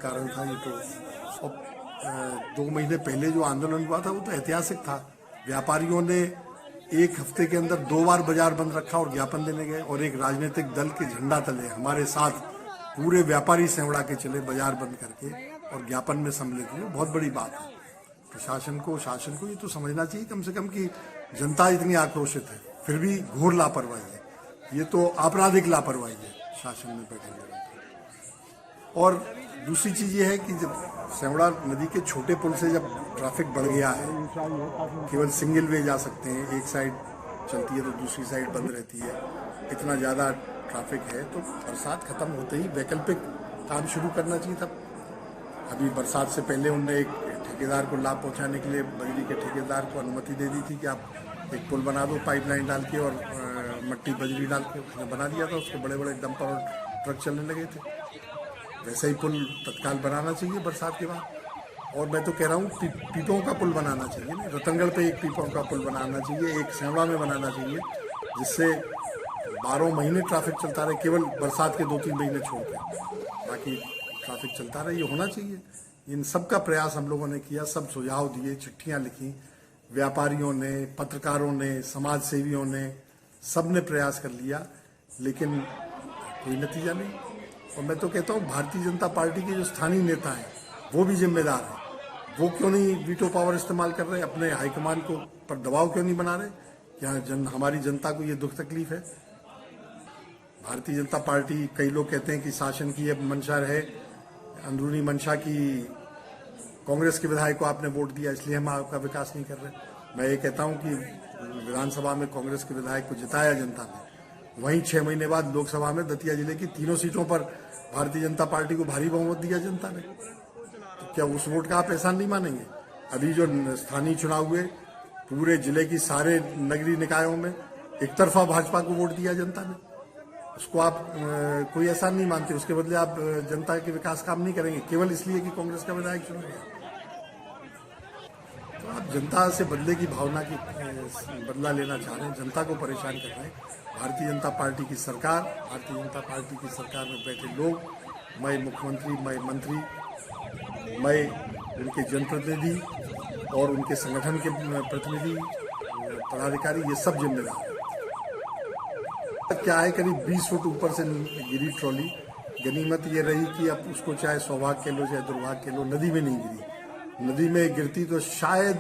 कारण था ये तो। और 2 महीने पहले जो आंदोलन हुआ था वो तो ऐतिहासिक था। व्यापारियों ने एक हफ्ते के अंदर 2 बार बाजार बंद रखा और ज्ञापन देने गए, और एक राजनीतिक दल के झंडा तले हमारे साथ पूरे व्यापारी सेवड़ा के चले बाजार बंद करके और ज्ञापन में सम्मिलित हुए। बहुत बड़ी बात है। प्रशासन को, शासन को ये तो समझना चाहिए कम से कम कि जनता इतनी आक्रोशित है, फिर भी घोर लापरवाही है। ये तो आपराधिक लापरवाही है शासन में बैठे हुए। और दूसरी चीज ये है कि जब सेवड़ा नदी के छोटे पुल से जब ट्रैफिक बढ़ गया है, केवल सिंगल वे जा सकते हैं, एक साइड चलती है तो दूसरी साइड बंद रहती है, इतना ज़्यादा ट्रैफिक है, तो बरसात खत्म होते ही वैकल्पिक काम शुरू करना चाहिए था। अभी बरसात से पहले उनने एक ठेकेदार को लाभ पहुंचाने के लिए बजरी के ठेकेदार को अनुमति दे दी थी कि आप एक पुल बना दो पाइपलाइन डाल के और मट्टी बजरी डाल के, उसने बना दिया था। उसके बड़े बड़े डंपर और ट्रक चलने लगे थे। वैसे ही पुल तत्काल बनाना चाहिए बरसात के बाद। और मैं तो कह रहा हूँ पीपों का पुल बनाना चाहिए ना, रतनगढ़ पे एक पीपों का पुल बनाना चाहिए, एक सेवड़ा में बनाना चाहिए, जिससे 12 महीने ट्रैफिक चलता रहे, केवल बरसात के 2-3 महीने छोड़ के बाकी ट्रैफिक चलता रहे। ये होना चाहिए। इन सब का प्रयास हम लोगों ने किया, सब सुझाव दिए, चिट्ठियां लिखी, व्यापारियों ने, पत्रकारों ने, समाज सेवियों ने, सब ने प्रयास कर लिया, लेकिन कोई नतीजा नहीं। और मैं तो कहता हूँ भारतीय जनता पार्टी के जो स्थानीय नेता हैं वो भी जिम्मेदार हैं। वो क्यों नहीं वीटो पावर इस्तेमाल कर रहे, अपने हाईकमान को पर दबाव क्यों नहीं बना रहे कि हमारी जनता को ये दुख तकलीफ है। भारतीय जनता पार्टी, कई लोग कहते हैं कि शासन की अब मंशा है, अंदरूनी मंशा की कांग्रेस के विधायक को आपने वोट दिया इसलिए हम आपका विकास नहीं कर रहे। मैं ये कहता हूं कि विधानसभा में कांग्रेस के विधायक को जिताया जनता ने, वहीं 6 महीने बाद लोकसभा में दतिया जिले की 3 सीटों पर भारतीय जनता पार्टी को भारी बहुमत दिया जनता ने। तो क्या उस वोट का आप एहसान नहीं मानेंगे? अभी जो स्थानीय चुनाव हुए, पूरे जिले की सारे नगरीय निकायों में एक तरफा भाजपा को वोट दिया जनता ने। उसको आप कोई एहसान नहीं मानते, उसके बदले आप जनता के विकास काम नहीं करेंगे केवल इसलिए कि कांग्रेस का विधायक चुना गया। तो आप जनता से बदले की भावना की बदला लेना चाह रहे हैं, जनता को परेशान कर रहे हैं। भारतीय जनता पार्टी की सरकार, भारतीय जनता पार्टी की सरकार में बैठे लोग, मैं मुख्यमंत्री, मैं मंत्री, मैं उनके जनप्रतिनिधि और उनके संगठन के प्रतिनिधि, पदाधिकारी, ये सब जिम्मेदार हैं। क्या है, करीब 20 फुट ऊपर से गिरी ट्रॉली। गनीमत ये रही कि अब उसको चाहे सौभाग्य कह लो चाहे दुर्भाग्य कह लो, नदी में नहीं गिरी। नदी में गिरती तो शायद